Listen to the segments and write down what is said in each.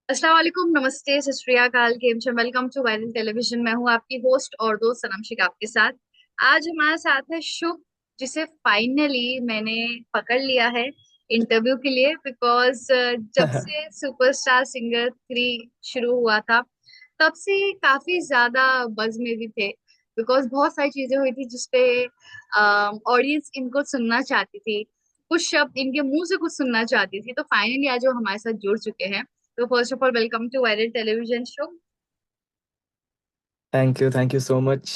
अस्सलाम वालेकुम, नमस्ते, सत श्री अकाल, केम छो। Welcome to viral television. मैं हूँ आपकी होस्ट और दोस्त सनम शेख आपके साथ। आज हमारे साथ है शुभ, जिसे फाइनली मैंने पकड़ लिया है इंटरव्यू के लिए। बिकॉज जब से सुपरस्टार सिंगर 3 शुरू हुआ था, तब से काफी ज्यादा बज में भी थे। बिकॉज बहुत सारी चीजें हुई थी जिसपे ऑडियंस इनको सुनना चाहती थी, कुछ शब्द इनके मुंह से कुछ सुनना चाहती थी। तो फाइनली आज वो हमारे साथ जुड़ चुके हैं। तो first of all, welcome to viral television show. Thank you so much.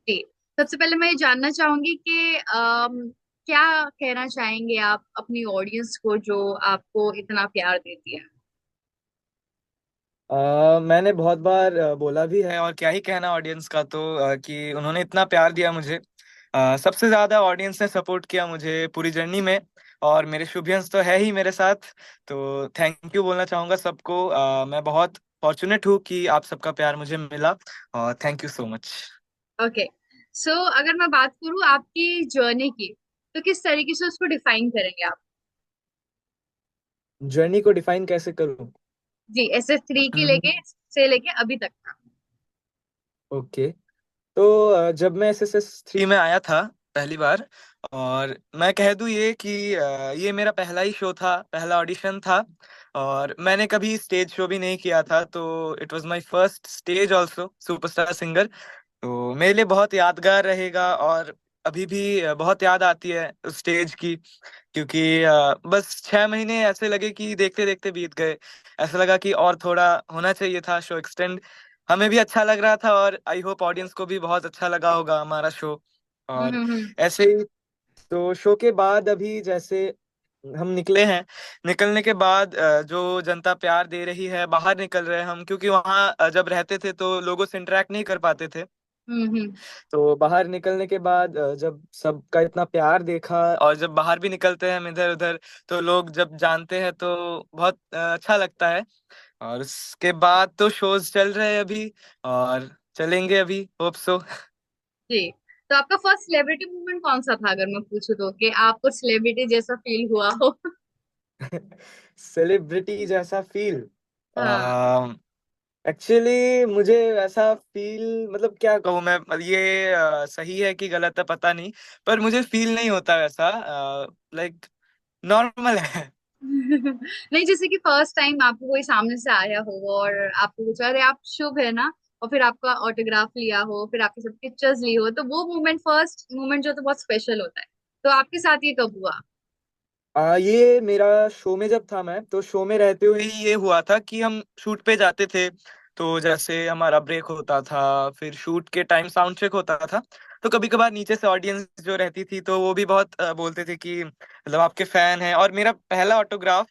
जी, सबसे पहले मैं ये जानना चाहूंगी कि क्या कहना चाहेंगे आप अपनी ऑडियंस को जो आपको इतना प्यार देती है। मैंने बहुत बार बोला भी है, और क्या ही कहना ऑडियंस का। तो कि उन्होंने इतना प्यार दिया मुझे। सबसे ज्यादा ऑडियंस ने सपोर्ट किया मुझे पूरी जर्नी में। और मेरे शुभियंस तो है ही मेरे साथ। तो थैंक यू बोलना चाहूंगा सबको। मैं बहुत फॉर्चुनेट हूँ कि आप सबका प्यार मुझे मिला। और thank you so much. Okay, so अगर मैं बात करूँ आपकी जर्नी की, तो किस तरीके से उसको डिफाइन करेंगे आप। जर्नी को डिफाइन कैसे करूँ? जी, SS3 की हम्म। लेके अभी तक का। ओके। तो जब मैं SSS3 में आया था पहली बार, और मैं कह दूं ये कि ये मेरा पहला ही शो था, पहला ऑडिशन था। और मैंने कभी स्टेज शो भी नहीं किया था, तो it was my first stage also superstar singer. तो मेरे लिए बहुत यादगार रहेगा। और अभी भी बहुत याद आती है उस स्टेज की। क्योंकि बस 6 महीने ऐसे लगे कि देखते देखते बीत गए। ऐसा लगा कि और थोड़ा होना चाहिए था शो एक्सटेंड। हमें भी अच्छा लग रहा था, और आई होप ऑडियंस को भी बहुत अच्छा लगा होगा हमारा शो। और हम्म। ऐसे ही। तो शो के बाद अभी जैसे हम निकले हैं, निकलने के बाद जो जनता प्यार दे रही है, बाहर निकल रहे हैं हम, क्योंकि वहाँ जब रहते थे तो लोगों से इंटरेक्ट नहीं कर पाते थे। हम्म। तो बाहर निकलने के बाद जब सबका इतना प्यार देखा, और जब बाहर भी निकलते हैं हम इधर उधर, तो लोग जब जानते हैं तो बहुत अच्छा लगता है। और उसके बाद तो शोज चल रहे हैं अभी, और चलेंगे अभी, होप सो। जी, तो आपका फर्स्ट सेलिब्रिटी मूवमेंट कौन सा था, अगर मैं पूछूं तो, कि आपको सेलिब्रिटी जैसा फील हुआ हो। सेलिब्रिटी जैसा फील। हाँ। एक्चुअली मुझे वैसा फील, मतलब क्या कहूँ मैं, ये सही है कि गलत है पता नहीं। पर मुझे फील नहीं होता वैसा। लाइक नॉर्मल है। नहीं, जैसे कि फर्स्ट टाइम आपको कोई सामने से आया हो और आपको पूछा, अरे आप शुभ है ना, और फिर आपका ऑटोग्राफ लिया हो, फिर आपके सब पिक्चर्स ली हो, तो वो मोमेंट, फर्स्ट मोमेंट जो तो बहुत स्पेशल होता है। तो आपके साथ ये कब हुआ। ये मेरा शो में जब था, मैं तो शो में रहते हुए ही ये हुआ था कि हम शूट पे जाते थे। तो जैसे हमारा ब्रेक होता था, फिर शूट के टाइम साउंड चेक होता था। तो कभी कभार नीचे से ऑडियंस जो रहती थी, तो वो भी बहुत बोलते थे कि मतलब आपके फैन हैं। और मेरा पहला ऑटोग्राफ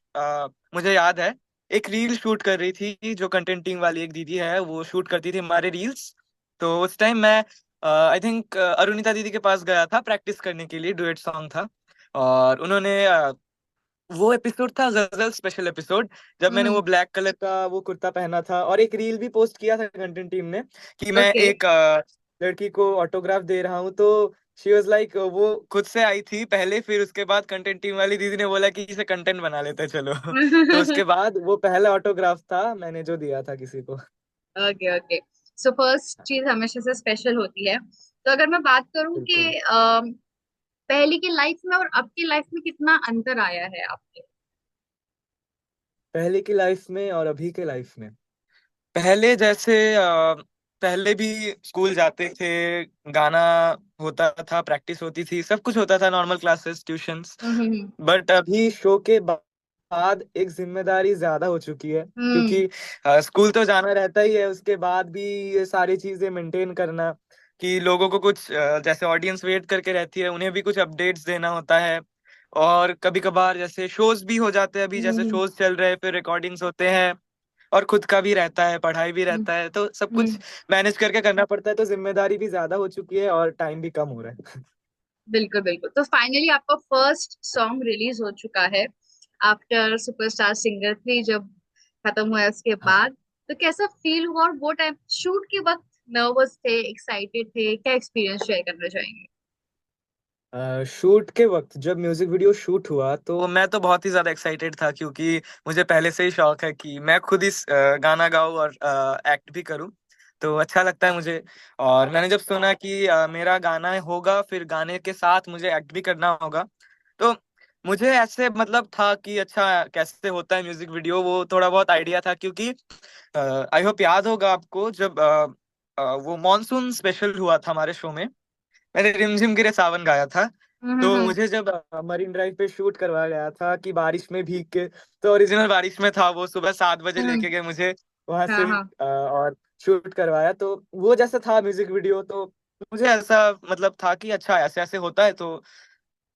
मुझे याद है, एक रील शूट कर रही थी, जो कंटेंट टीम वाली एक दीदी है, वो शूट करती थी हमारे रील्स। तो उस टाइम मैं आई थिंक अरुणिता दीदी के पास गया था प्रैक्टिस करने के लिए, डुएट सॉन्ग था। और उन्होंने वो एपिसोड था गजल स्पेशल एपिसोड, जब मैंने वो हम्म। ब्लैक कलर का वो कुर्ता पहना था, और एक रील भी पोस्ट किया था कंटेंट टीम ने कि मैं ओके। एक लड़की को ऑटोग्राफ दे रहा हूँ। तो शी वाज लाइक, वो खुद से आई थी पहले, फिर उसके बाद कंटेंट टीम वाली दीदी ने बोला कि इसे कंटेंट बना लेते हैं, चलो। तो उसके बाद वो पहला ऑटोग्राफ था मैंने जो दिया था किसी को। ओके ओके, सो फर्स्ट चीज हमेशा से स्पेशल होती है। तो अगर मैं बात करूं कि बिल्कुल। पहले की लाइफ में और अब की लाइफ में कितना अंतर आया है आपके। पहले की लाइफ में और अभी के लाइफ में, पहले जैसे पहले भी स्कूल जाते थे, गाना होता था, प्रैक्टिस होती थी, सब कुछ होता था, normal classes, tuitions. Hmm. But अभी शो के बाद एक जिम्मेदारी ज्यादा हो चुकी है, हम्म क्योंकि स्कूल तो जाना रहता ही है, उसके बाद भी ये सारी चीजें मेंटेन करना, कि लोगों को कुछ जैसे ऑडियंस वेट करके रहती है, उन्हें भी कुछ अपडेट्स देना होता है। और कभी कभार जैसे शोज भी हो जाते हैं, अभी जैसे हम्म शोज चल रहे हैं, फिर रिकॉर्डिंग्स होते हैं, और खुद का भी रहता है, पढ़ाई भी हम्म रहता है, तो सब कुछ हम्म। मैनेज करके करना पड़ता है। तो जिम्मेदारी भी ज्यादा हो चुकी है, और टाइम भी कम हो रहा है। बिल्कुल बिल्कुल, तो फाइनली आपका फर्स्ट सॉन्ग रिलीज हो चुका है आफ्टर सुपरस्टार सिंगर 3, जब खत्म हुआ है उसके हाँ। बाद। तो कैसा फील हुआ, और वो टाइम शूट के वक्त नर्वस थे, एक्साइटेड थे, क्या एक्सपीरियंस शेयर करना चाहेंगे। शूट के वक्त जब म्यूजिक वीडियो शूट हुआ तो मैं तो बहुत ही ज्यादा एक्साइटेड था, क्योंकि मुझे पहले से ही शौक है कि मैं खुद ही गाना गाऊं और एक्ट भी करूं। तो अच्छा लगता है मुझे। और मैंने जब सुना कि मेरा गाना होगा, फिर गाने के साथ मुझे एक्ट भी करना होगा, तो मुझे ऐसे मतलब था कि अच्छा कैसे होता है म्यूजिक वीडियो, वो थोड़ा बहुत आइडिया था। क्योंकि आई होप याद होगा आपको, जब वो मॉनसून स्पेशल हुआ था हमारे शो में, मैंने रिमझिम गिरे सावन गाया था। तो हम्म। मुझे जब मरीन ड्राइव पे शूट करवाया गया था कि बारिश में भीग के, तो ओरिजिनल बारिश में था, वो सुबह 7 बजे हम्म। लेके गए मुझे वहां हाँ से हाँ। और शूट करवाया। तो वो जैसा था म्यूजिक वीडियो, तो मुझे ऐसा मतलब था कि अच्छा ऐसे ऐसे होता है, तो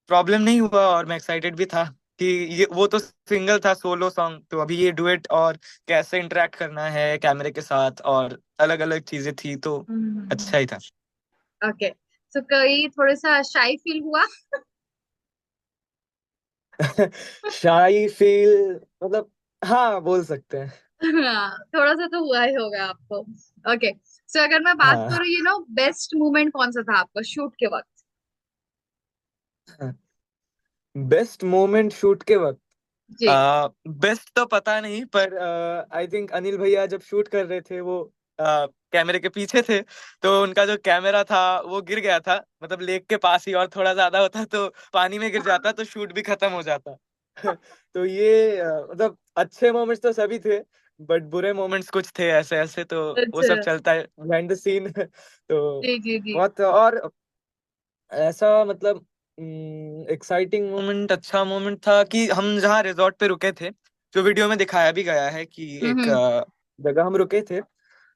प्रॉब्लम नहीं हुआ और मैं एक्साइटेड भी था कि ये वो तो सिंगल था, सोलो सॉन्ग, तो अभी ये डुएट और कैसे इंटरेक्ट करना है कैमरे के साथ और अलग अलग चीजें थी, तो अच्छा ही था। ओके। तो कई थोड़ा सा शाई फील हुआ? शाई फील मतलब, हाँ बोल सकते हैं। हाँ, थोड़ा सा तो हुआ ही होगा आपको। ओके। सो अगर मैं बात हाँ। करूँ, बेस्ट मोमेंट कौन सा था आपका शूट के वक्त? बेस्ट मोमेंट शूट के वक्त, जी। बेस्ट तो पता नहीं, पर आई थिंक अनिल भैया जब शूट कर रहे थे, वो कैमरे के पीछे थे, तो उनका जो कैमरा था वो गिर गया था, मतलब लेक के पास ही, और थोड़ा ज्यादा होता तो पानी में गिर जाता तो शूट भी खत्म हो जाता। तो ये मतलब अच्छे मोमेंट्स तो सभी थे, बट बुरे मोमेंट्स कुछ थे ऐसे ऐसे, तो वो अच्छा। सब चलता है बिहाइंड द सीन। तो जी जी जी। बहुत, और ऐसा मतलब एक्साइटिंग मोमेंट, अच्छा मोमेंट था कि हम जहाँ रिजॉर्ट पे रुके थे, जो वीडियो में दिखाया भी गया है कि एक हम्म। जगह हम रुके थे,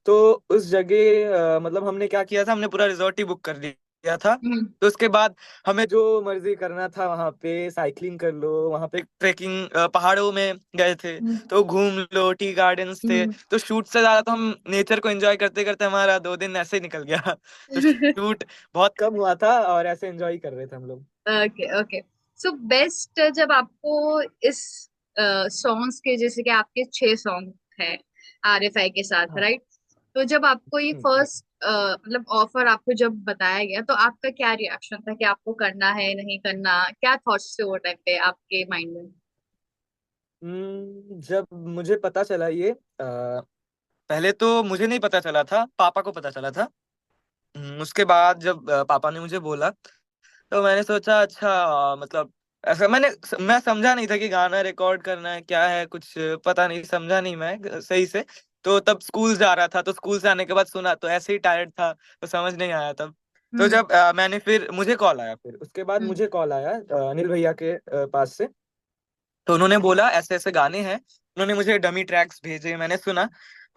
तो उस जगह मतलब हमने क्या किया था, हमने पूरा रिजॉर्ट ही बुक कर लिया था। हम्म। तो उसके बाद हमें जो मर्जी करना था, वहां पे साइकिलिंग कर लो, वहां पे ट्रेकिंग पहाड़ों में गए थे, हम्म। तो घूम लो, टी गार्डन्स थे। हम्म। तो शूट से ज्यादा तो हम नेचर को एंजॉय करते करते हमारा 2 दिन ऐसे ही निकल गया। तो शूट बहुत कम हुआ था और ऐसे एंजॉय कर रहे थे हम लोग। Okay okay. सो बेस्ट, जब आपको इस सॉन्ग्स के, जैसे कि आपके 6 सॉन्ग हैं RFI के साथ, हाँ। राइट? तो जब आपको ये right। फर्स्ट मतलब ऑफर आपको जब बताया गया, तो आपका क्या रिएक्शन था कि आपको करना है नहीं करना? क्या थॉट्स थे वो टाइम पे आपके माइंड में? जब मुझे पता चला ये, पहले तो मुझे नहीं पता चला था, पापा को पता चला था। उसके बाद जब पापा ने मुझे बोला, तो मैंने सोचा अच्छा, मतलब ऐसा मैं समझा नहीं था कि गाना रिकॉर्ड करना है क्या है, कुछ पता नहीं, समझा नहीं मैं सही से। तो तब स्कूल जा रहा था, तो स्कूल से आने के बाद सुना, तो ऐसे ही टायर्ड था, तो समझ नहीं आया तब। तो हम्म। जब मैंने फिर मुझे कॉल आया, फिर उसके बाद हम्म। मुझे कॉल आया अनिल भैया के पास से। तो उन्होंने बोला ऐसे ऐसे गाने हैं, उन्होंने मुझे डमी ट्रैक्स भेजे, मैंने सुना,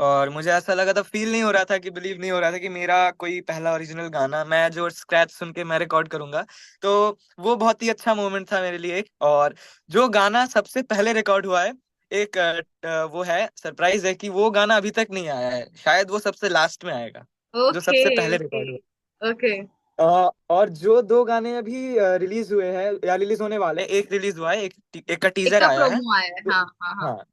और मुझे ऐसा लगा था, फील नहीं हो रहा था, कि बिलीव नहीं हो रहा था कि मेरा कोई पहला ओरिजिनल गाना मैं जो स्क्रैच सुन के मैं रिकॉर्ड करूंगा। तो वो बहुत ही अच्छा मोमेंट था मेरे लिए। और जो गाना सबसे पहले रिकॉर्ड हुआ है, एक वो है सरप्राइज है कि वो गाना अभी तक नहीं आया है, शायद वो सबसे लास्ट में आएगा, जो ओके सबसे पहले ओके रिकॉर्ड हुआ। ओके। और जो 2 गाने अभी रिलीज हुए हैं या रिलीज होने वाले हैं, एक रिलीज हुआ है, एक का एक टीजर का आया है। प्रोमो आया है, तो हाँ हाँ हाँ। हाँ,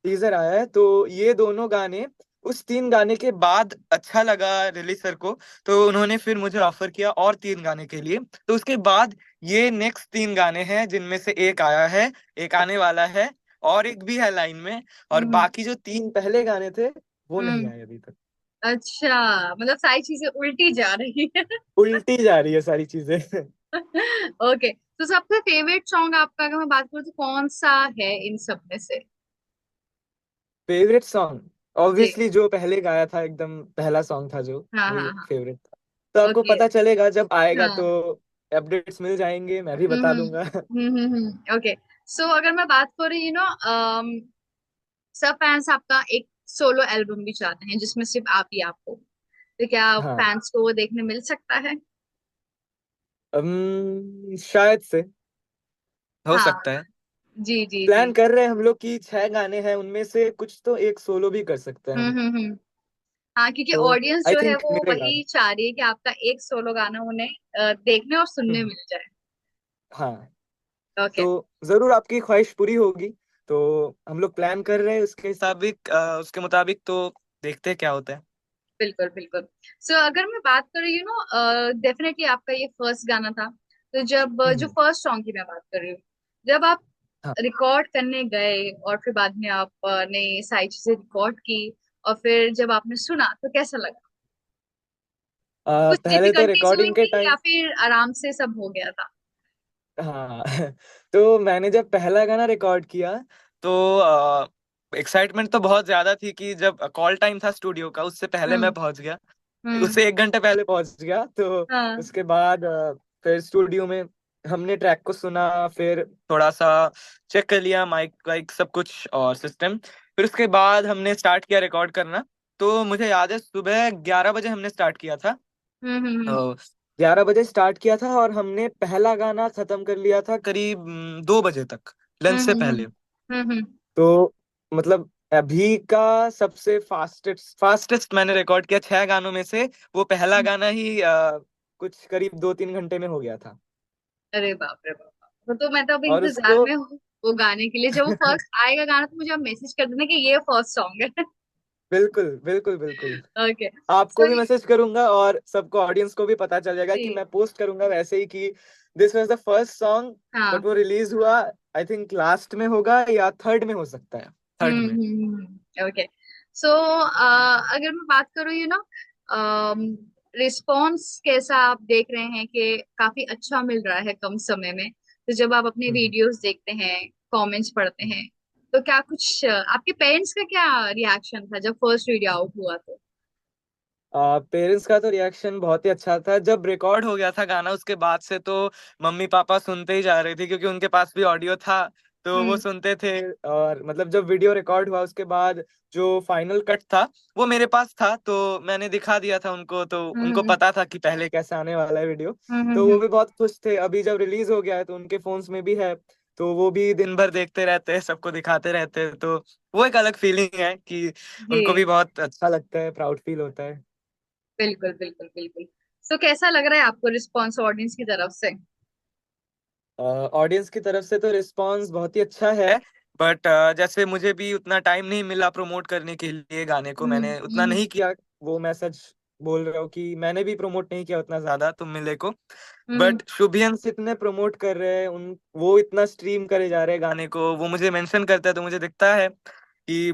टीजर आया है, तो ये दोनों गाने उस 3 गाने के बाद अच्छा लगा रिलीजर को, तो उन्होंने फिर मुझे ऑफर किया और 3 गाने के लिए। तो उसके बाद ये नेक्स्ट 3 गाने हैं, जिनमें से एक आया है, एक आने वाला है, और एक भी है लाइन में। और हम्म। बाकी जो 3 पहले गाने थे वो नहीं हम्म। आए अभी तक। अच्छा, मतलब सारी चीजें उल्टी जा रही है। उल्टी जा रही है सारी चीजें। ओके। तो सबसे फेवरेट सॉन्ग आपका अगर मैं बात करूँ तो कौन सा है इन सब में से? फेवरेट सॉन्ग, जी। ऑब्वियसली जो पहले गाया था, एकदम पहला सॉन्ग था जो, हाँ वही हाँ हाँ। फेवरेट था। तो आपको ओके। पता चलेगा जब आएगा, हाँ। तो अपडेट्स मिल जाएंगे, मैं भी बता दूंगा। ओके। सो अगर मैं बात करूँ, सब फैंस आपका एक सोलो एल्बम भी चाहते हैं जिसमें सिर्फ आप ही आप हो, तो क्या हाँ। फैंस को वो देखने मिल सकता है? शायद से हो हाँ। सकता है। जी जी जी। प्लान कर रहे हैं हम लोग कि 6 गाने हैं, उनमें से कुछ तो एक सोलो भी कर सकते हैं हम। हम्म। हाँ, क्योंकि तो ऑडियंस आई जो है थिंक वो मिलेगा। वही चाह रही है कि आपका एक सोलो गाना उन्हें देखने और सुनने हम्म, मिल जाए। हाँ। ओके। तो जरूर आपकी ख्वाहिश पूरी होगी। तो हम लोग प्लान कर रहे हैं उसके हिसाब, उसके मुताबिक, तो देखते हैं क्या होता है। बिल्कुल बिल्कुल। सो अगर मैं बात करूँ, डेफिनेटली आपका ये फर्स्ट गाना था, तो जब जो हम्म। फर्स्ट सॉन्ग की मैं बात कर रही हूँ, जब आप हाँ। रिकॉर्ड करने गए और फिर बाद में आपने सारी चीजें रिकॉर्ड की, और फिर जब आपने सुना तो कैसा लगा? कुछ पहले तो डिफिकल्टीज हुई रिकॉर्डिंग के थी या टाइम, फिर आराम से सब हो गया था? हाँ तो मैंने जब पहला गाना रिकॉर्ड किया तो एक्साइटमेंट तो बहुत ज्यादा थी कि जब कॉल टाइम था स्टूडियो का उससे पहले मैं हम्म। पहुंच गया, हम्म। उससे 1 घंटे पहले पहुंच गया। तो हाँ। उसके बाद फिर स्टूडियो में हमने ट्रैक को सुना, फिर थोड़ा सा चेक कर लिया माइक वाइक सब कुछ और सिस्टम। फिर उसके बाद हमने स्टार्ट किया रिकॉर्ड करना। तो मुझे याद है सुबह 11 बजे हमने स्टार्ट किया था। हम्म। हम्म। तो 11 बजे स्टार्ट किया था और हमने पहला गाना खत्म कर लिया था करीब 2 बजे तक, लंच हम्म। से हम्म। पहले। हम्म। तो मतलब अभी का सबसे फास्टेस्ट फास्टेस्ट मैंने रिकॉर्ड किया 6 गानों में से वो पहला हम्म। गाना ही कुछ करीब 2-3 घंटे में हो गया था। अरे बाप रे बाप, तो मैं तो अभी और इंतजार उसको में हूँ वो गाने के लिए। जब वो फर्स्ट आएगा गाना तो मुझे आप मैसेज कर देना कि ये फर्स्ट सॉन्ग है। बिल्कुल बिल्कुल बिल्कुल ओके। आपको सो भी मैसेज करूंगा और सबको ऑडियंस को भी पता चल जाएगा कि जी। मैं पोस्ट करूंगा वैसे ही कि this was the first song. हाँ। बट वो रिलीज हुआ आई थिंक लास्ट में होगा या थर्ड में हो सकता है, थर्ड में। ओके। सो अगर मैं बात करूँ रिस्पॉन्स कैसा आप देख रहे हैं कि काफी अच्छा मिल रहा है कम समय में? तो जब आप अपने हम्म। वीडियोस देखते हैं, कमेंट्स पढ़ते हैं, तो क्या कुछ आपके पेरेंट्स का क्या रिएक्शन था जब फर्स्ट वीडियो आउट हुआ तो? पेरेंट्स का तो रिएक्शन बहुत ही अच्छा था जब रिकॉर्ड हो गया था गाना। उसके बाद से तो मम्मी पापा सुनते ही जा रहे थे क्योंकि उनके पास भी ऑडियो था, तो वो हम्म। सुनते थे। और मतलब जब वीडियो रिकॉर्ड हुआ उसके बाद जो फाइनल कट था वो मेरे पास था, तो मैंने दिखा दिया था उनको, तो उनको हम्म। पता था कि पहले कैसे आने वाला है वीडियो। हम्म। तो वो भी बहुत खुश थे। अभी जब रिलीज हो गया है तो उनके फोन्स में भी है, तो वो भी दिन भर देखते रहते हैं, सबको दिखाते रहते हैं। तो वो एक अलग फीलिंग है कि उनको भी जी। बहुत अच्छा लगता है, प्राउड फील होता है। बिल्कुल बिल्कुल बिल्कुल। सो कैसा लग रहा है आपको रिस्पॉन्स ऑडियंस की तरफ से? ऑडियंस की तरफ से तो रिस्पांस बहुत ही अच्छा है। बट जैसे मुझे भी उतना टाइम नहीं मिला प्रमोट करने के लिए गाने को, हम्म। मैंने उतना हम्म। नहीं किया। वो मैं सच बोल रहा हूँ कि मैंने भी प्रमोट नहीं किया उतना ज्यादा तुम मिले को। हम्म। बट शुभियंस इतने प्रमोट कर रहे हैं, उन वो इतना स्ट्रीम करे जा रहे हैं गाने को, वो मुझे मेंशन करता है तो मुझे दिखता है कि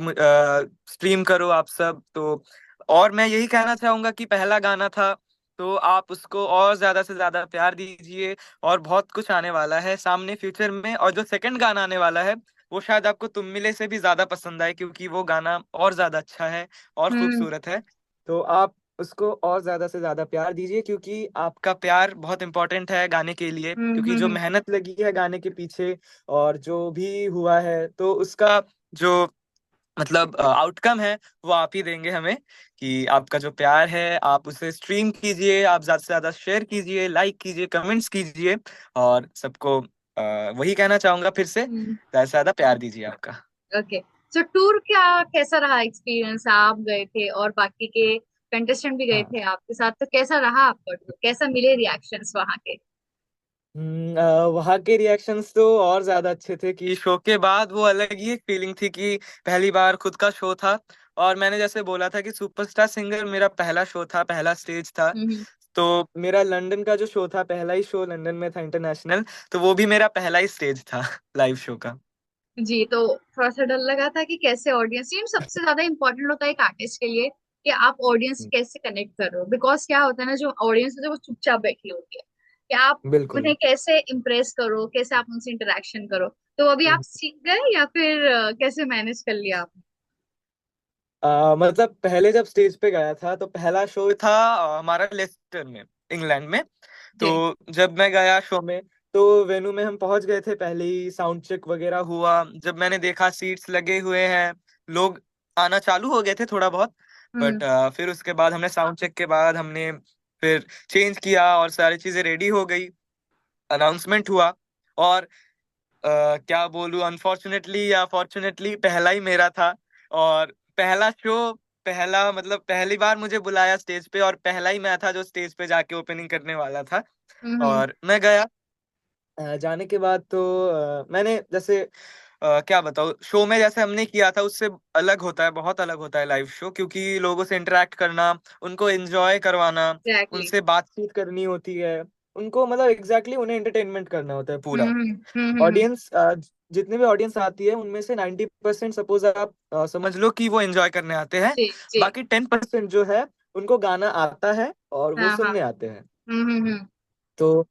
स्ट्रीम करो आप सब तो। और मैं यही कहना चाहूंगा कि पहला गाना था तो आप उसको और ज्यादा से ज्यादा प्यार दीजिए। और बहुत कुछ आने वाला है सामने फ्यूचर में, और जो सेकंड गाना आने वाला है वो शायद आपको तुम मिले से भी ज्यादा पसंद आए क्योंकि वो गाना और ज्यादा अच्छा है और हम्म। खूबसूरत है। तो आप उसको और ज्यादा से ज्यादा प्यार दीजिए क्योंकि आपका प्यार बहुत इंपॉर्टेंट है गाने के लिए, हम्म। क्योंकि जो मेहनत लगी है गाने के पीछे और जो भी हुआ है तो उसका जो मतलब आउटकम है वो आप ही देंगे हमें। कि आपका जो प्यार है आप उसे स्ट्रीम कीजिए, आप ज्यादा से ज्यादा शेयर कीजिए, लाइक कीजिए, कमेंट्स कीजिए। और सबको वही कहना चाहूंगा फिर से, हम्म। ज्यादा से ज्यादा प्यार दीजिए आपका। ओके। सो टूर क्या कैसा रहा एक्सपीरियंस? आप गए थे और बाकी के कंटेस्टेंट भी गए हाँ। थे आपके साथ, तो कैसा रहा आपका टूर? कैसा मिले रिएक्शंस वहां के? वहाँ के रिएक्शंस तो और ज्यादा अच्छे थे कि शो के बाद वो अलग ही एक फीलिंग थी कि पहली बार खुद का शो था। और मैंने जैसे बोला था कि सुपरस्टार सिंगर मेरा पहला शो था, पहला स्टेज था। हम्म। तो मेरा लंदन का जो शो था, पहला ही शो लंदन में था इंटरनेशनल, तो वो भी मेरा पहला ही स्टेज था लाइव शो का। जी, तो थोड़ा सा डर लगा था कि कैसे ऑडियंस, ये सबसे ज्यादा इंपॉर्टेंट होता है एक आर्टिस्ट के लिए, कि आप ऑडियंस से कैसे कनेक्ट कर रहे हो। बिकॉज क्या होता है ना, जो ऑडियंस है वो चुपचाप बैठी होती है, कि आप बिल्कुल। उन्हें कैसे इम्प्रेस करो, कैसे आप उनसे इंटरेक्शन करो। तो अभी आप सीख गए या फिर कैसे मैनेज कर लिया आपने? मतलब पहले जब स्टेज पे गया था तो पहला शो था हमारा लेस्टर में, इंग्लैंड में। तो जी। जब मैं गया शो में तो वेन्यू में हम पहुंच गए थे, पहले ही साउंड चेक वगैरह हुआ। जब मैंने देखा सीट्स लगे हुए हैं, लोग आना चालू हो गए थे थोड़ा बहुत। हम्म। बट फिर उसके बाद हमने साउंड चेक के बाद हमने फिर चेंज किया और सारी चीजें रेडी हो गई, अनाउंसमेंट हुआ। और क्या बोलूं, अनफॉर्चुनेटली या फॉर्चुनेटली पहला ही मेरा था। और पहला शो, पहला मतलब पहली बार मुझे बुलाया स्टेज पे और पहला ही मैं था जो स्टेज पे जाके ओपनिंग करने वाला था। हम्म। और मैं गया। जाने के बाद तो मैंने जैसे क्या बताऊँ, शो में जैसे हमने किया था उससे अलग होता है, बहुत अलग होता है लाइव शो, क्योंकि लोगों से इंटरेक्ट करना, उनको एंजॉय करवाना, एग्जैक्टली। उनसे बातचीत करनी होती है। उनको मतलब एग्जैक्टली उन्हें एंटरटेनमेंट करना होता है पूरा। हम्म ऑडियंस, जितने भी ऑडियंस आती है उनमें से 90% सपोज आप समझ लो कि वो एंजॉय करने आते हैं। जी जी। बाकी 10% जो है उनको गाना आता है और वो हाँ हाँ। सुनने आते हैं। हम्म। तो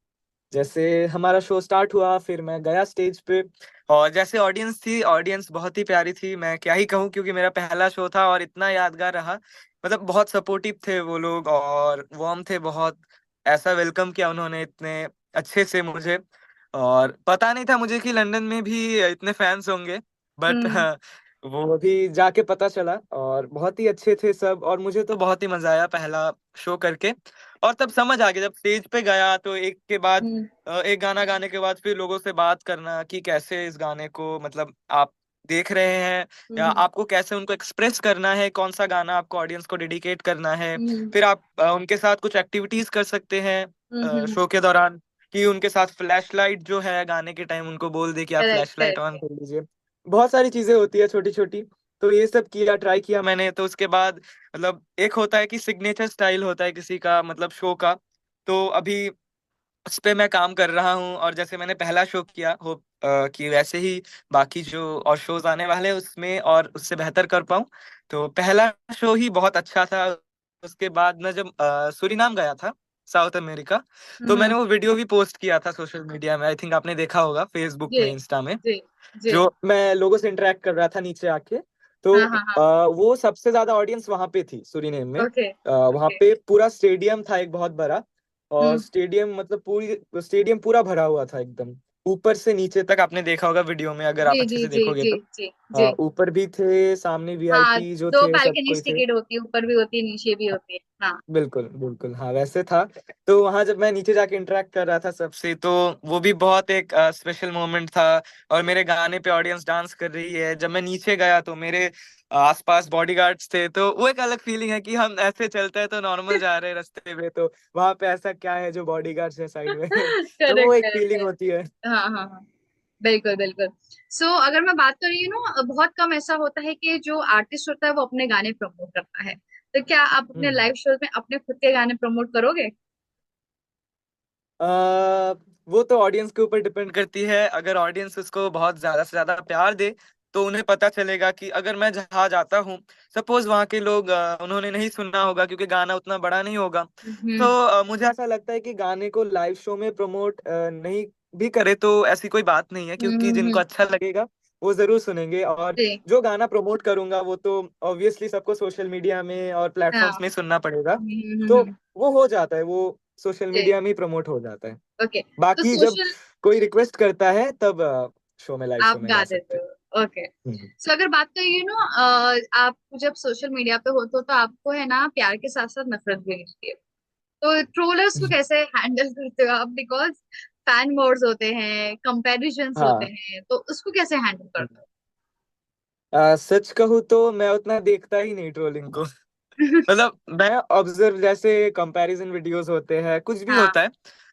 जैसे हमारा शो स्टार्ट हुआ, फिर मैं गया स्टेज पे, और जैसे ऑडियंस थी, ऑडियंस बहुत ही प्यारी थी, मैं क्या ही कहूँ, क्योंकि मेरा पहला शो था और इतना यादगार रहा। मतलब बहुत सपोर्टिव थे वो लोग और वार्म थे बहुत। ऐसा वेलकम किया उन्होंने इतने अच्छे से मुझे। और पता नहीं था मुझे कि लंदन में भी इतने फैंस होंगे, बट हम्म वो अभी जाके पता चला। और बहुत ही अच्छे थे सब, और मुझे तो बहुत ही मजा आया पहला शो करके। और तब समझ आ गया, जब स्टेज पे गया तो एक के बाद हम्म एक गाना गाने के बाद फिर लोगों से बात करना कि कैसे इस गाने को मतलब आप देख रहे हैं, या हम्म आपको कैसे उनको एक्सप्रेस करना है, कौन सा गाना आपको ऑडियंस को डेडिकेट करना है। हम्म फिर आप उनके साथ कुछ एक्टिविटीज कर सकते हैं हम्म। शो के दौरान, कि उनके साथ फ्लैश लाइट जो है गाने के टाइम उनको बोल दे कि आप correct flash light on correct. कर लीजिए। बहुत सारी चीजें होती है छोटी छोटी। तो ये सब किया, ट्राई किया मैंने। तो उसके बाद मतलब एक होता है कि सिग्नेचर स्टाइल होता है किसी का, मतलब शो का। तो अभी उस पे मैं काम कर रहा हूँ, और जैसे मैंने पहला शो किया हो कि वैसे ही बाकी जो और शोज आने वाले हैं उसमें और उससे बेहतर कर पाऊँ। तो पहला शो ही बहुत अच्छा था। उसके बाद मैं जब सूरीनाम गया था, साउथ अमेरिका, तो मैंने हम्म। वो वीडियो भी पोस्ट किया था सोशल मीडिया में। आई थिंक आपने देखा होगा फेसबुक जी में, इंस्टा में, जी जी। जो मैं लोगों से इंटरेक्ट कर रहा था नीचे आके। तो हाँ हाँ हाँ। वो सबसे ज्यादा ऑडियंस वहां पे थी सुरीनेम में। ओके वहां ओके। पे पूरा स्टेडियम था, एक बहुत बड़ा। और हम्म। स्टेडियम मतलब पूरी स्टेडियम पूरा भरा हुआ था एकदम, ऊपर से नीचे तक। आपने देखा होगा वीडियो में अगर आप जी अच्छे जी से जी देखोगे जी तो। जी जी। ऊपर भी थे, सामने हाँ, वीआईपी जो दो थे सब कोई बालकनीज थे। टिकट होती है, ऊपर भी होती है नीचे भी होती है। हाँ। बिल्कुल बिल्कुल, हाँ वैसे था। तो वहां जब मैं नीचे जाके इंटरेक्ट कर रहा था सबसे, तो वो भी बहुत एक स्पेशल मोमेंट था। और मेरे गाने पे ऑडियंस डांस कर रही है। जब मैं नीचे गया तो मेरे आसपास बॉडीगार्ड्स थे, तो वो एक अलग फीलिंग है कि हम ऐसे चलते हैं तो नॉर्मल जा रहे हैं रास्ते में, तो वहां पे ऐसा क्या है जो बॉडीगार्ड्स है साइड में। तो वो करेक्ट एक करेक्ट फीलिंग करेक्ट। होती है। हाँ हाँ हाँ। बिल्कुल बिल्कुल। सो अगर मैं बात कर रही हूँ ना, बहुत कम ऐसा होता है कि जो आर्टिस्ट होता है वो अपने गाने प्रमोट करता है। तो क्या आप अपने हम्म। लाइव शो में अपने खुद के गाने प्रमोट करोगे? आ, वो तो ऑडियंस के ऊपर डिपेंड करती है। अगर ऑडियंस उसको बहुत ज्यादा से ज्यादा प्यार दे, तो उन्हें पता चलेगा कि अगर मैं जहाँ जाता हूँ, सपोज वहाँ के लोग उन्होंने नहीं सुनना होगा क्योंकि गाना उतना बड़ा नहीं होगा। तो हम्म मुझे ऐसा लगता है कि गाने को लाइव शो में प्रमोट नहीं भी करे तो ऐसी कोई बात नहीं है, क्योंकि जिनको हम्म। अच्छा लगेगा वो जरूर सुनेंगे। और जी। जो गाना प्रमोट करूंगा वो तो ऑब्वियसली सबको सोशल मीडिया में और प्लेटफॉर्म्स हाँ। में सुनना पड़ेगा। तो हम्म। वो हो जाता है, वो सोशल जी। मीडिया में ही प्रमोट हो जाता है। ओके। तो बाकी जब सोशल, कोई रिक्वेस्ट करता है तब शो में, लाइव आप शो में गा गा देते सकते हो? ओके। हैं। हम्म। सो अगर बात करिए ना, आप जब सोशल मीडिया पे होते हो तो आपको है ना प्यार के साथ साथ नफरत भी मिलती है। तो ट्रोलर्स को कैसे हैंडल करते हो आप? बिकॉज फैन मोड्स होते हैं, कंपैरिजंस होते हाँ। हैं, तो उसको कैसे हैंडल करते सच कहूँ तो मैं उतना देखता ही नहीं ट्रोलिंग को। हो? मतलब मैं ऑब्जर्व, जैसे कंपैरिजन वीडियोस होते हैं, कुछ भी हाँ होता है,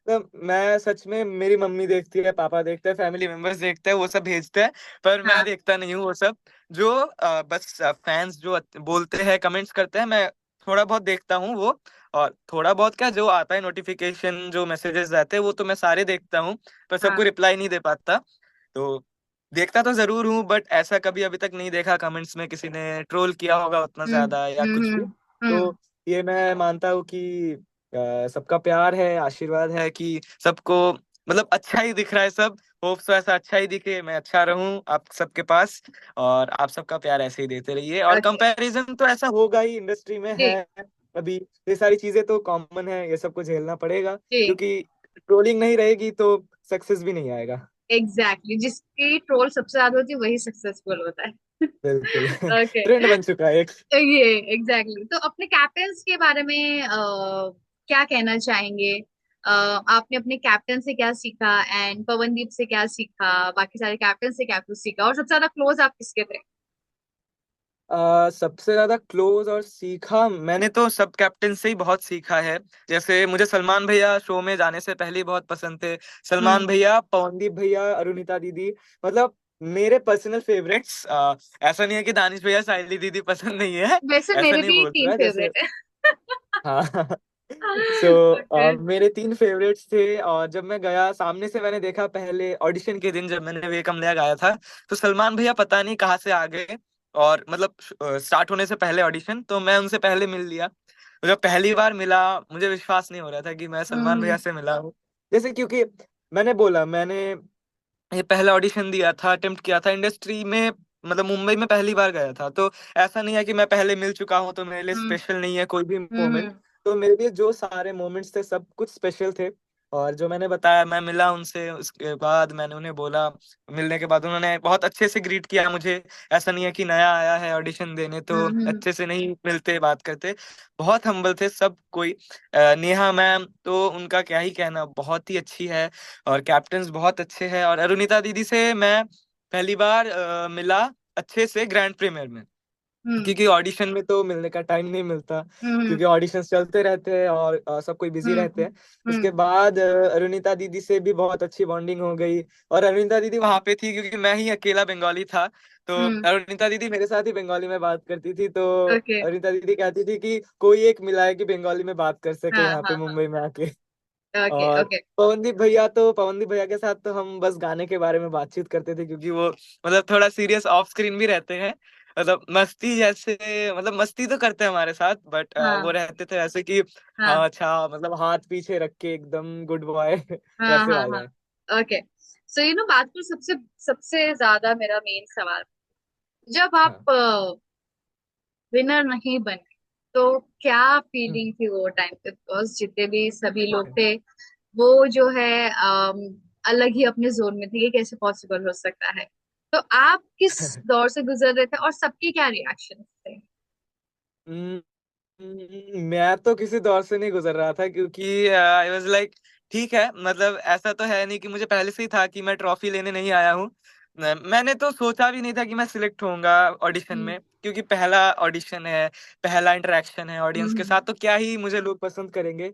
तो मैं सच में, मेरी मम्मी देखती है, पापा देखते हैं, फैमिली मेंबर्स देखते हैं, वो सब भेजते हैं। पर मैं हाँ देखता नहीं हूँ वो सब। जो बस फैंस जो बोलते हैं, कमेंट्स करते हैं, मैं थोड़ा बहुत देखता हूँ वो। और थोड़ा बहुत क्या, जो आता है नोटिफिकेशन, जो मैसेजेस रहते हैं, वो तो मैं सारे देखता हूँ, पर सबको हाँ। रिप्लाई नहीं दे पाता। तो देखता तो जरूर हूँ, बट ऐसा कभी अभी तक नहीं देखा कमेंट्स में किसी ने ट्रोल किया होगा उतना ज्यादा या कुछ भी। हम्म। तो ये मैं मानता हूँ कि सबका प्यार है, आशीर्वाद है कि सबको मतलब अच्छा ही दिख रहा है सब। होप सो ऐसा अच्छा ही दिखे, मैं अच्छा रहूं आप सबके पास, और आप सबका प्यार ऐसे ही देते रहिए। और ओके। कंपैरिजन तो ऐसा होगा ही, इंडस्ट्री में जी है अभी। ये सारी चीजें तो कॉमन है, ये सबको झेलना पड़ेगा, जी। क्योंकि ट्रोलिंग नहीं रहेगी तो सक्सेस भी नहीं आएगा। एग्जैक्टली, जिसकी ट्रोल सबसे ज्यादा होती है वही सक्सेसफुल होता है। बिल्कुल। ओके। ट्रेंड बन चुका है एक। ये एग्जैक्टली, तो अपने कैप्टन्स के बारे में क्या कहना चाहेंगे? आपने अपने कैप्टन से क्या सीखा, एंड पवनदीप से क्या सीखा, बाकी सारे कैप्टन से क्या कुछ सीखा, और सबसे ज्यादा क्लोज आप किसके थे? सबसे ज्यादा क्लोज और सीखा मैंने तो सब कैप्टन से ही बहुत सीखा है। जैसे मुझे सलमान भैया शो में जाने से पहले ही बहुत पसंद थे। हम्म। सलमान भैया, पवनदीप भैया, अरुणिता दीदी, मतलब मेरे पर्सनल फेवरेट्स। ऐसा नहीं है कि दानिश भैया, साइली दीदी पसंद नहीं है, वैसे ऐसा मेरे नहीं भी बोल तीन रहा है। जैसे फेवरेट है। हाँ। So okay. मेरे तीन फेवरेट्स थे, और जब मैं गया सामने से मैंने देखा पहले ऑडिशन के दिन जब मैंने वे कम नया गाया था, तो सलमान भैया पता नहीं कहाँ से आ गए। और मतलब स्टार्ट होने से पहले ऑडिशन, तो मैं उनसे पहले मिल लिया। तो जब पहली बार मिला, मुझे विश्वास नहीं हो रहा था कि मैं सलमान हम्म भैया से मिला हूँ। जैसे क्योंकि मैंने बोला, मैंने ये पहला ऑडिशन दिया था, अटेम्प्ट किया था इंडस्ट्री में, मतलब मुंबई में पहली बार गया था। तो ऐसा नहीं है कि मैं पहले मिल चुका हूँ तो मेरे लिए हम्म स्पेशल नहीं है कोई भी मोमेंट। हम्म तो मेरे लिए जो सारे मोमेंट्स थे सब कुछ स्पेशल थे। और जो मैंने बताया, मैं मिला उनसे, उसके बाद मैंने उन्हें बोला, मिलने के बाद उन्होंने बहुत अच्छे से ग्रीट किया मुझे। ऐसा नहीं है कि नया आया है ऑडिशन देने तो हम्म अच्छे से नहीं मिलते बात करते। बहुत हम्बल थे सब कोई। नेहा मैम तो उनका क्या ही कहना, बहुत ही अच्छी है। और कैप्टन्स बहुत अच्छे हैं। और अरुणिता दीदी से मैं पहली बार मिला अच्छे से ग्रैंड प्रीमियर में, हम्म क्योंकि ऑडिशन में तो मिलने का टाइम नहीं मिलता, हम्म क्योंकि ऑडिशंस चलते रहते हैं और सब कोई बिजी रहते हम्म हैं। उसके हम्म बाद अरुणिता दीदी से भी बहुत अच्छी बॉन्डिंग हो गई। और अरुणिता दीदी वहां पे थी क्योंकि मैं ही अकेला बंगाली था। तो हम्म। अरुणिता दीदी मेरे साथ ही बंगाली में बात करती थी। तो ओके। अरुणिता दीदी कहती थी कि कोई एक मिला है कि बंगाली में बात कर सके हाँ यहाँ हाँ पे हाँ। मुंबई में आके। ओके और ओके। पवनदीप भैया के साथ तो हम बस गाने के बारे में बातचीत करते थे, क्योंकि वो मतलब थोड़ा सीरियस ऑफ स्क्रीन भी रहते हैं। मतलब मस्ती जैसे, मतलब मस्ती तो करते हैं हमारे साथ, बट वो हाँ रहते थे ऐसे कि हाँ हाँ अच्छा, मतलब हाथ पीछे रख के एकदम गुड बॉय हाँ वैसे हाँ वाले हाँ। हैं। ओके। सो बात करो सबसे सबसे ज्यादा मेरा मेन सवाल, जब आप हाँ। विनर नहीं बने तो क्या हम्म। फीलिंग थी वो टाइम पे? बिकॉज जितने भी सभी लोग थे वो जो है अलग ही अपने जोन में थे, ये कैसे पॉसिबल हो सकता है? तो आप किस दौर से गुजर रहे थे और सबके क्या रिएक्शन थे? हम्म, मैं तो किसी दौर से नहीं गुजर रहा था, क्योंकि आई वाज लाइक ठीक है, मतलब ऐसा तो है नहीं कि मुझे पहले से ही था कि मैं ट्रॉफी लेने नहीं आया हूँ। मैंने तो सोचा भी नहीं था कि मैं सिलेक्ट होऊंगा ऑडिशन हम्म। में, क्योंकि पहला ऑडिशन है, पहला इंटरेक्शन है ऑडियंस के हम्म। साथ, तो क्या ही मुझे लोग पसंद करेंगे।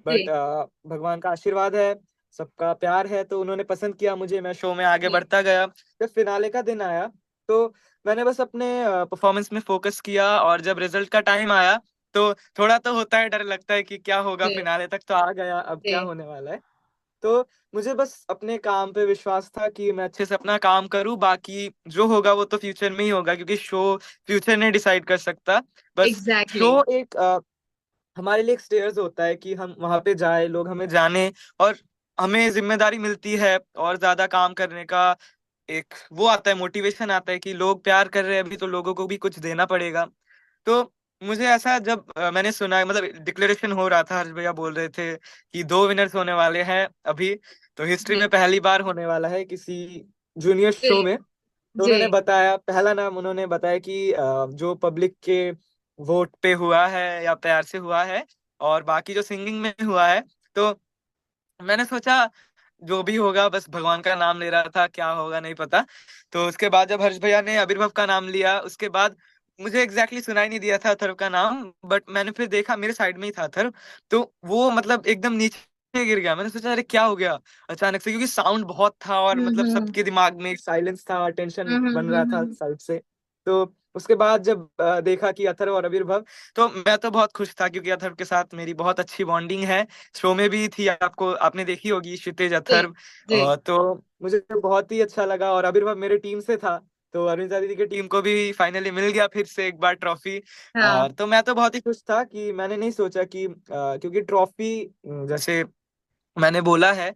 बट जी भगवान का आशीर्वाद है, सबका प्यार है, तो उन्होंने पसंद किया मुझे, मैं शो में आगे जी। बढ़ता गया। जब फिनाले का दिन आया, तो मैंने बस अपने परफॉर्मेंस में फोकस किया। और जब रिजल्ट का टाइम आया, तो थोड़ा तो होता है, डर लगता है कि क्या होगा, जी फिनाले तक तो आ गया, अब क्या जी। होने वाला है। तो मुझे बस अपने काम पे विश्वास था कि मैं अच्छे से अपना काम करूं, बाकी जो होगा वो तो फ्यूचर में ही होगा, क्योंकि शो फ्यूचर नहीं डिसाइड कर सकता। बस एग्जैक्टली। शो एक हमारे लिए एक स्टेयर्स होता है कि हम वहां पे जाए, लोग हमें जाने, और हमें जिम्मेदारी मिलती है और ज्यादा काम करने का एक वो आता है, मोटिवेशन आता है कि लोग प्यार कर रहे हैं अभी, तो लोगों को भी कुछ देना पड़ेगा। तो मुझे ऐसा जब मैंने सुना, मतलब डिक्लेरेशन हो रहा था, हर्ष भैया बोल रहे थे कि दो विनर्स होने वाले हैं अभी, तो हिस्ट्री जी में पहली बार होने वाला है किसी जूनियर जी शो में। तो जी उन्होंने बताया, पहला नाम उन्होंने बताया कि जो पब्लिक के वोट पे हुआ है या प्यार से हुआ है, और बाकी जो सिंगिंग में हुआ है। तो मैंने सोचा जो भी होगा, बस भगवान का नाम ले रहा था, क्या होगा नहीं पता। तो उसके बाद जब हर्ष भैया ने आविर्भाव का नाम लिया, उसके बाद मुझे एग्जैक्टली सुनाई नहीं दिया था अथर्व का नाम, बट मैंने फिर देखा मेरे साइड में ही था अथर्व। तो वो मतलब एकदम नीचे गिर गया। मैंने सोचा अरे क्या हो गया अचानक से, क्योंकि साउंड बहुत था और मतलब हम्म सबके दिमाग में साइलेंस था, टेंशन बन रहा था हम्म। साइड से। तो उसके बाद जब देखा कि अथर्व और आविर्भाव, तो मैं तो बहुत खुश था, क्योंकि अथर्व के साथ मेरी बहुत अच्छी बॉन्डिंग है। शो में भी थी, आपको आपने देखी होगी, क्षितिज जी अथर्व। जी। तो मुझे बहुत ही अच्छा लगा, और आविर्भाव मेरे टीम से था। तो अरुणिता दीदी की टीम को भी फाइनली मिल गया फिर से एक बार ट्रॉफी। हाँ। और तो मैं तो बहुत ही खुश था कि मैंने नहीं सोचा कि क्योंकि ट्रॉफी, जैसे मैंने बोला है,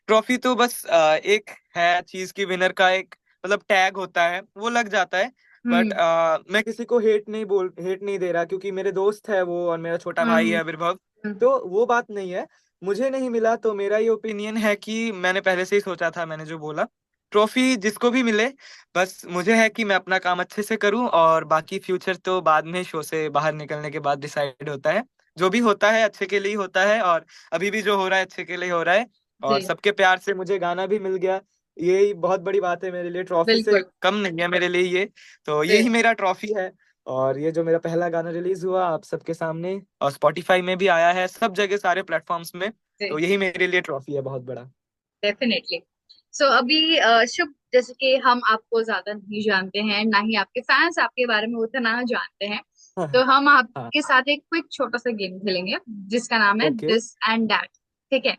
ट्रॉफी तो बस एक है चीज की, विनर का एक मतलब टैग होता है, वो लग जाता है। बट हम्म मैं किसी को हेट नहीं दे रहा, क्योंकि मेरे दोस्त है वो, और मेरा छोटा भाई है हम्म आविर्भाव। हम्म। तो वो बात नहीं है। मुझे नहीं मिला तो मेरा ये ओपिनियन है कि मैंने पहले से ही सोचा था, मैंने जो बोला, ट्रॉफी जिसको भी मिले, बस मुझे है कि मैं अपना काम अच्छे से करूं, और बाकी फ्यूचर तो बाद में शो से बाहर निकलने के बाद डिसाइड होता है। जो भी होता है अच्छे के लिए ही होता है, और अभी भी जो हो रहा है अच्छे के लिए हो रहा है। और जी सबके प्यार से मुझे गाना भी मिल गया, यही बहुत बड़ी बात है मेरे लिए, ट्रॉफी से बिल्कुल। कम नहीं है मेरे लिए ये। तो जी यही मेरा ट्रॉफी है। और ये जो मेरा पहला गाना रिलीज हुआ आप सबके सामने, और स्पॉटिफाई में भी आया है, सब जगह सारे प्लेटफॉर्म्स में। जी। तो यही मेरे लिए ट्रॉफी है बहुत बड़ा। डेफिनेटली। सो अभी शुभ, जैसे कि हम आपको ज्यादा नहीं जानते हैं, ना ही आपके फैंस आपके बारे में उतना जानते हैं, हाँ तो हम हाँ। आपके साथ एक क्विक छोटा सा गेम खेलेंगे जिसका नाम है ओके दिस एंड दैट। ठीक है।